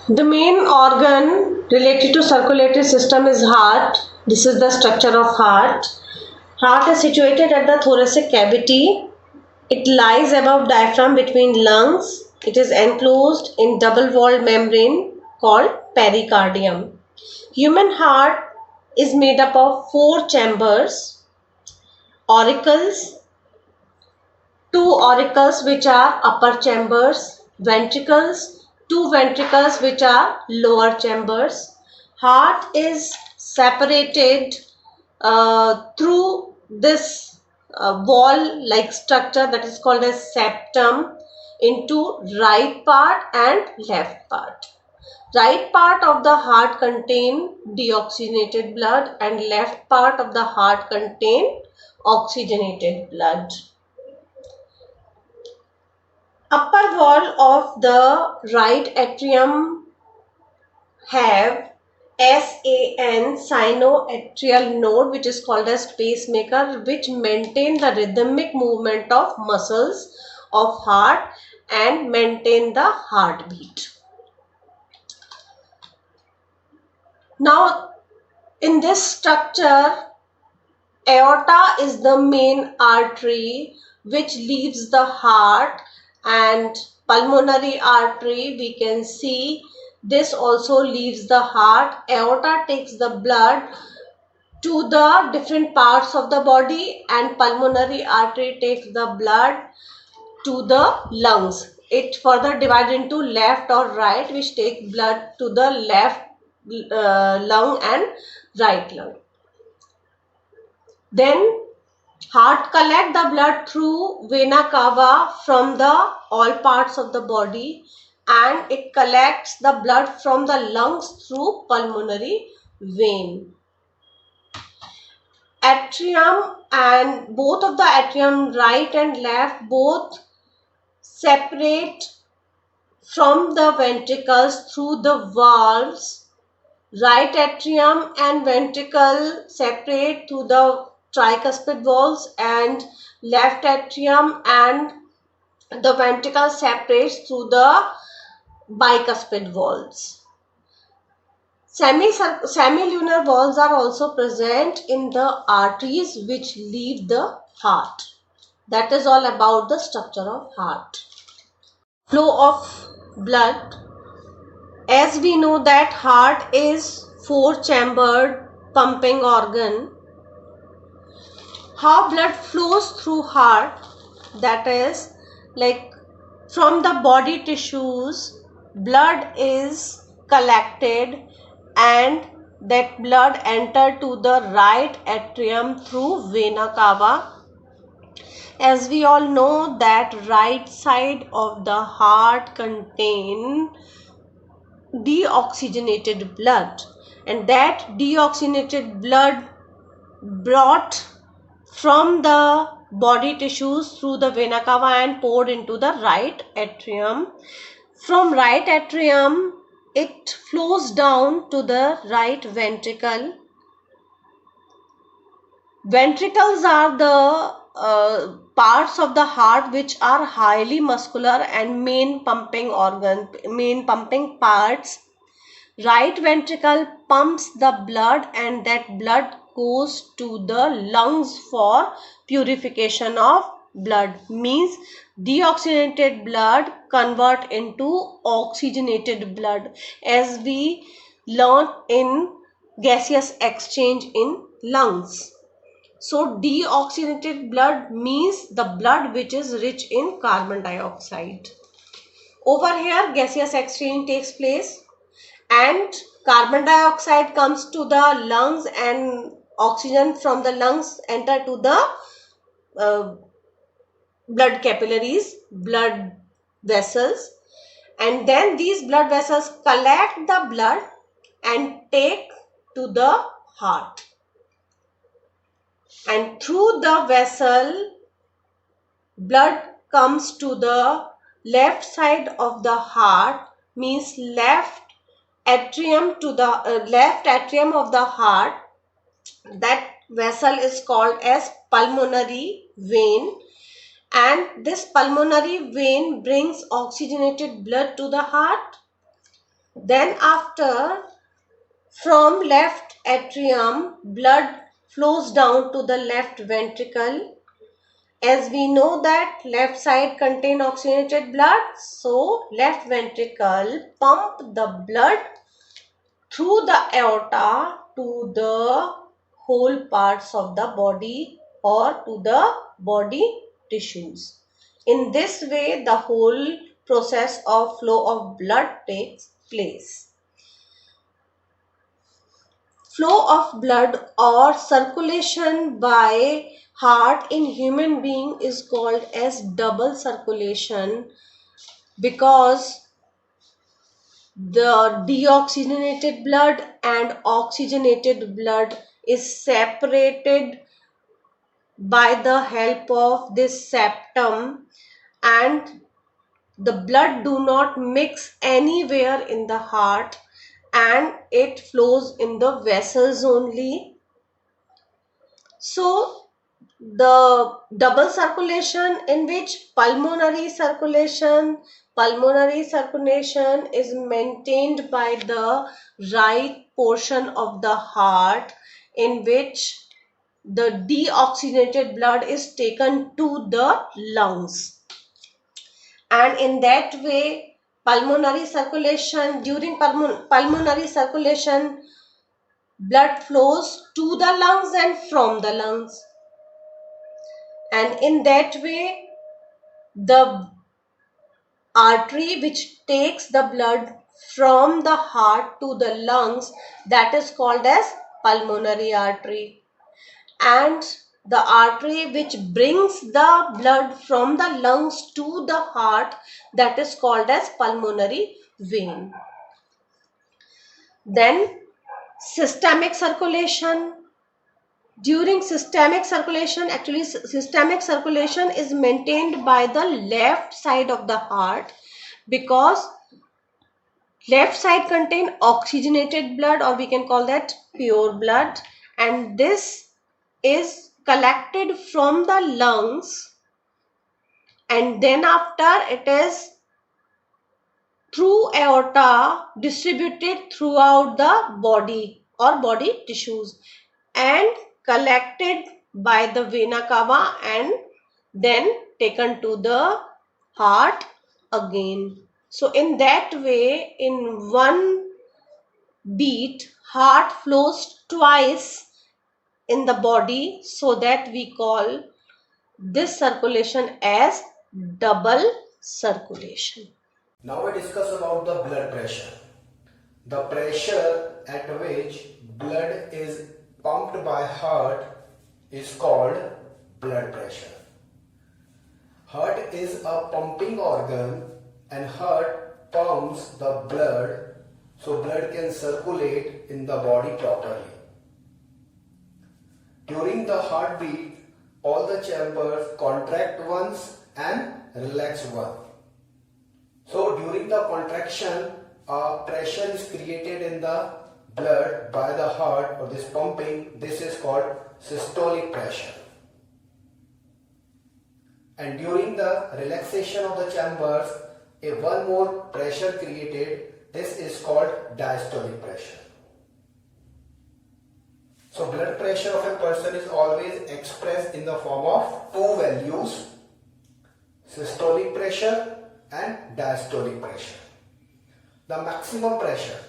The main organ related to circulatory system is heart. This is the structure of heart. Heart is situated at the thoracic cavity. It lies above diaphragm between lungs. It is enclosed in double-walled membrane called pericardium. Human heart is made up of four chambers, auricles, two auricles which are upper chambers, ventricles, two ventricles which are lower chambers. Heart is separated through this wall like structure that is called as septum into right part and left part. Right part of the heart contain deoxygenated blood and left part of the heart contain oxygenated blood. Upper wall of the right atrium have SAN, sinoatrial node, which is called as pacemaker, which maintain the rhythmic movement of muscles of heart and maintain the heartbeat. Now, in this structure, aorta is the main artery which leaves the heart, and pulmonary artery we can see this also leaves the heart. Aorta takes the blood to the different parts of the body and pulmonary artery takes the blood to the lungs. It further divides into left or right, which take blood to the left lung and right lung. Then heart collect the blood through vena cava from the all parts of the body, and it collects the blood from the lungs through pulmonary vein. Atrium, and both of the atrium, right and left, both separate from the ventricles through the valves. Right atrium and ventricle separate through the tricuspid valves, and left atrium and the ventricle separates through the bicuspid valves. Semilunar valves are also present in the arteries which leave the heart. That is all about the structure of heart. Flow of blood. As we know that heart is four-chambered pumping organ. How blood flows through heart, that is like from the body tissues, blood is collected and that blood enter to the right atrium through vena cava. As we all know that right side of the heart contain deoxygenated blood, and that deoxygenated blood brought from the body tissues through the vena cava and poured into the right atrium. From right atrium, it flows down to the right ventricle. Ventricles are the parts of the heart which are highly muscular and main pumping parts. Right ventricle pumps the blood and that blood goes to the lungs for purification of blood, means deoxygenated blood convert into oxygenated blood, as we learn in gaseous exchange in lungs. So deoxygenated blood means the blood which is rich in carbon dioxide. Over here gaseous exchange takes place and carbon dioxide comes to the lungs and oxygen from the lungs enter to the blood capillaries, blood vessels, and then these blood vessels collect the blood and take to the heart, and through the vessel blood comes to the left side of the heart, means left atrium to the left atrium of the heart. That vessel is called as pulmonary vein, and this pulmonary vein brings oxygenated blood to the heart. Then after, from left atrium, blood flows down to the left ventricle. As we know that left side contain oxygenated blood, so left ventricle pump the blood through the aorta to the whole parts of the body or to the body tissues. In this way, the whole process of flow of blood takes place. Flow of blood or circulation by heart in human being is called as double circulation, because the deoxygenated blood and oxygenated blood is separated by the help of this septum, and the blood do not mix anywhere in the heart and it flows in the vessels only. So the double circulation, in which pulmonary circulation is maintained by the right portion of the heart, in which the deoxygenated blood is taken to the lungs, and in that way pulmonary circulation, during pulmonary circulation, blood flows to the lungs and from the lungs, and in that way the artery which takes the blood from the heart to the lungs, that is called as pulmonary artery, and the artery which brings the blood from the lungs to the heart, that is called as pulmonary vein. Then systemic circulation. During systemic circulation, actually systemic circulation is maintained by the left side of the heart, because left side contain oxygenated blood, or we can call that pure blood, and this is collected from the lungs, and then after it is through aorta distributed throughout the body or body tissues and collected by the vena cava and then taken to the heart again. So in that way, in one beat, heart flows twice in the body, so that we call this circulation as double circulation. Now we discuss about the blood pressure. The pressure at which blood is pumped by heart is called blood pressure. Heart is a pumping organ and heart pumps the blood so blood can circulate in the body properly. During the heartbeat, all the chambers contract once and relax once. So during the contraction, pressure is created in the blood by the heart, or this pumping. This is called systolic pressure. And during the relaxation of the chambers, one more pressure created. This is called diastolic pressure. So blood pressure of a person is always expressed in the form of two values: systolic pressure and diastolic pressure. The maximum pressure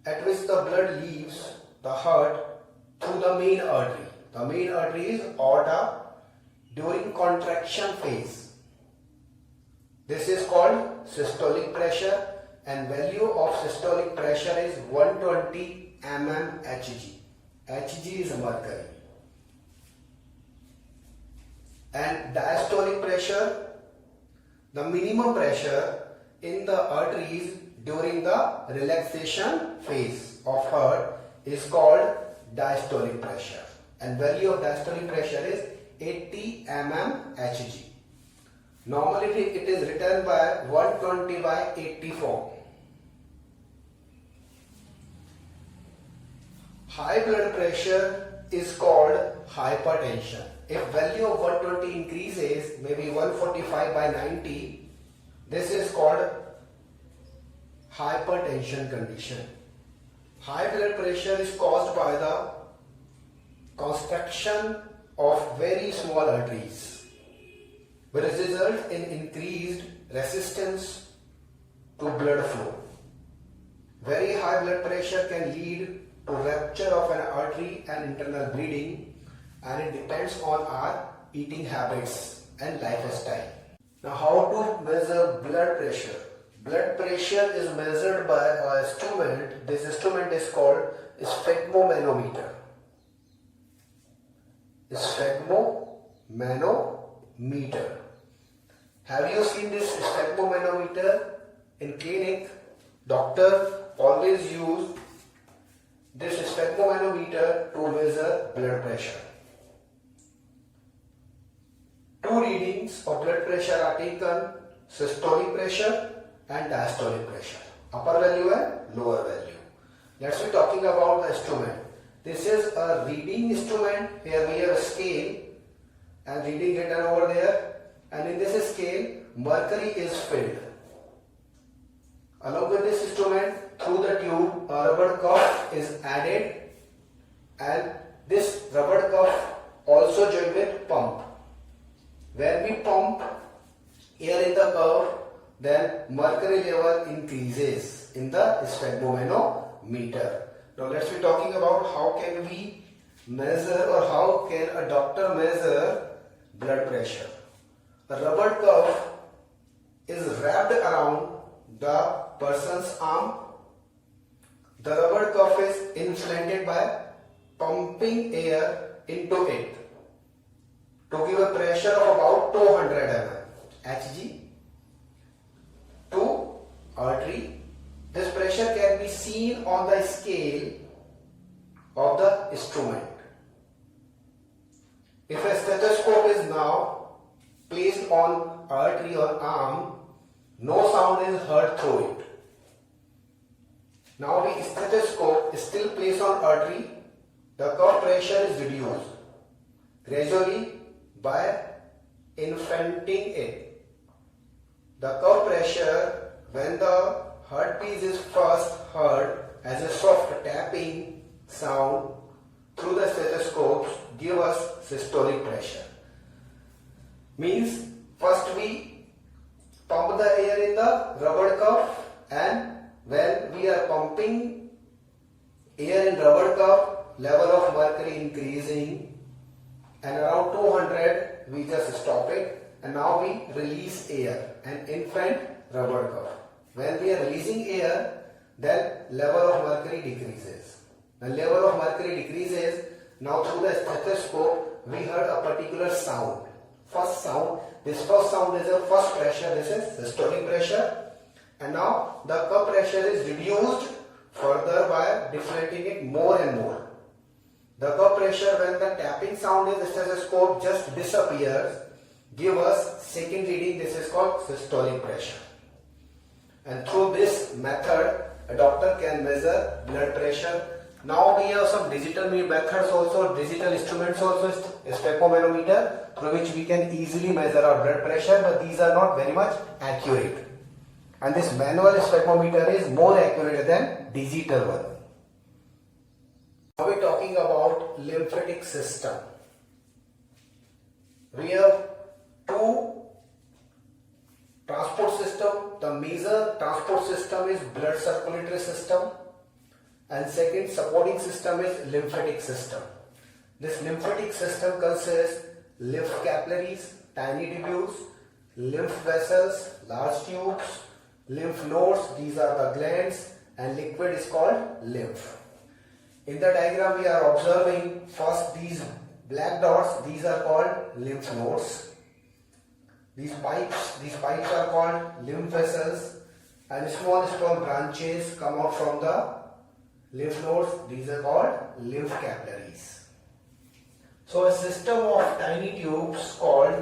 at which the blood leaves the heart through the main artery. The main artery is aorta during contraction phase. This is called systolic pressure, and value of systolic pressure is 120 mmHg. Hg is mercury. And diastolic pressure, the minimum pressure in the arteries during the relaxation phase of heart is called diastolic pressure, and value of diastolic pressure is 80 mmHg. Normally it is written by 120 by 80 form. High blood pressure is called hypertension. if value of 120 increases, maybe 145 by 90, this is called hypertension condition. High blood pressure is caused by the constriction of very small arteries, which result in increased resistance to blood flow. Very high blood pressure can lead to rupture of an artery and internal bleeding, and it depends on our eating habits and lifestyle. Now, how to measure blood pressure? Blood pressure is measured by an instrument. This instrument is called sphygmomanometer. Sphygmomanometer. Have you seen this sphygmomanometer in clinic? Doctor always use this sphygmomanometer to measure blood pressure. Two readings of blood pressure are taken: systolic pressure and diastolic pressure, upper value and lower value. Let's be talking about the instrument. This is a reading instrument. Here we have a scale and reading written over there, and in this scale mercury is filled. Along with this instrument, through the tube a rubber cuff is added, and this rubber cuff also joined with pump. When we pump air in the cuff, then mercury level increases in the sphygmomanometer. Now let's be talking about how can we measure, or how can a doctor measure blood pressure. A rubber cuff is wrapped around the person's arm. The rubber cuff is inflated by pumping air into it to give a pressure of about 200 mm Hg to artery. This pressure can be seen on the scale of the instrument. If a stethoscope is now placed on artery or arm, no sound is heard through it. Now the stethoscope is still placed on artery, the cuff pressure is reduced gradually by inflating it. The cuff pressure, when the heartbeat is first heard as a soft tapping sound through the stethoscopes, give us systolic pressure. Means first we pump the air in the rubber cuff, and when we are pumping air in rubber cuff, level of mercury increasing, and around 200 we just stop it, and now we release air and inflate rubber cuff. When we are releasing air, then level of mercury decreases. The level of mercury decreases. Now through the stethoscope we heard a particular sound. First sound. This first sound is a first pressure. This is systolic pressure. And now the cuff pressure is reduced further by deflating it more and more. The cuff pressure, when the tapping sound in the stethoscope just disappears, give us second reading. This is called systolic pressure. And through this method, a doctor can measure blood pressure. Now we have some digital methods also, digital instruments also, sphygmomanometer, through which we can easily measure our blood pressure, but these are not very much accurate. And this manual sphygmometer is more accurate than digital one. Now we are talking about lymphatic system. We have two transport system. The major transport system is blood circulatory system, and second supporting system is lymphatic system. This lymphatic system consists lymph capillaries, tiny tubules, lymph vessels, large tubes, lymph nodes, these are the glands, and liquid is called lymph. In the diagram we are observing first these black dots, these are called lymph nodes. These pipes are called lymph vessels, and small branches come out from the lymph nodes, these are called lymph capillaries. So a system of tiny tubes called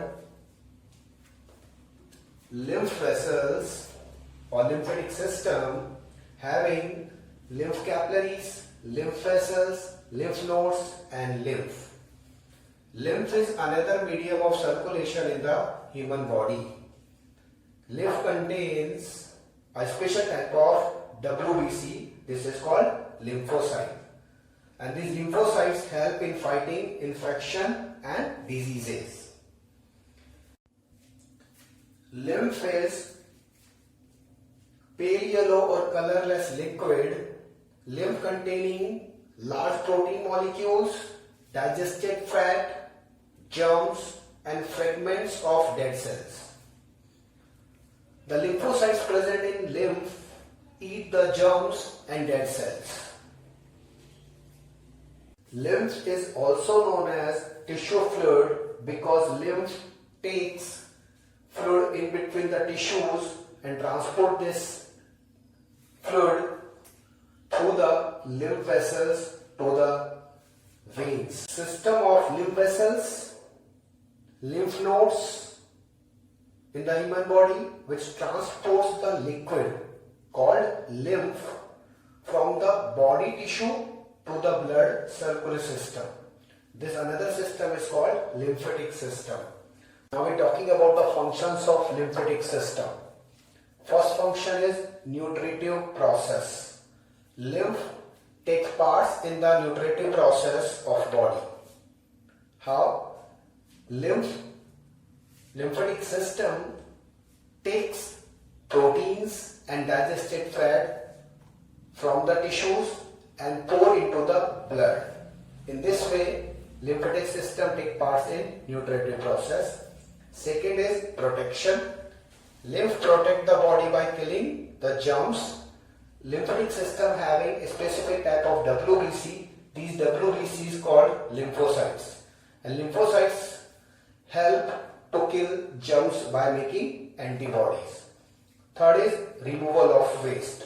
lymph vessels or lymphatic system having lymph capillaries, lymph vessels, lymph nodes and lymph. Lymph is another medium of circulation in the human body. Lymph contains a special type of WBC. This is called lymphocyte. And these lymphocytes help in fighting infection and diseases. Lymph is pale yellow or colorless liquid. Lymph containing large protein molecules, digested fat, germs and fragments of dead cells. The lymphocytes present in lymph eat the germs and dead cells. Lymph is also known as tissue fluid because lymph takes fluid in between the tissues and transport this fluid through the lymph vessels to the veins. System of lymph vessels, lymph nodes in the human body which transports the liquid called lymph from the body tissue to the blood circulatory system. This another system is called lymphatic system. Now we're talking about the functions of lymphatic system. First function is nutritive process. Lymph takes part in the nutritive process of body. How? Lymphatic system takes proteins and digested fat from the tissues and pour into the blood. In this way, lymphatic system takes part in nutritive process. Second is protection. Lymph protect the body by killing the germs. Lymphatic system having a specific type of WBC. These WBC is called lymphocytes. And lymphocytes help to kill germs by making antibodies. Third is removal of waste.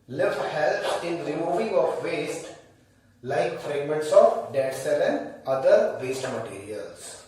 Lymph helps in removing of waste like fragments of dead cell and other waste materials.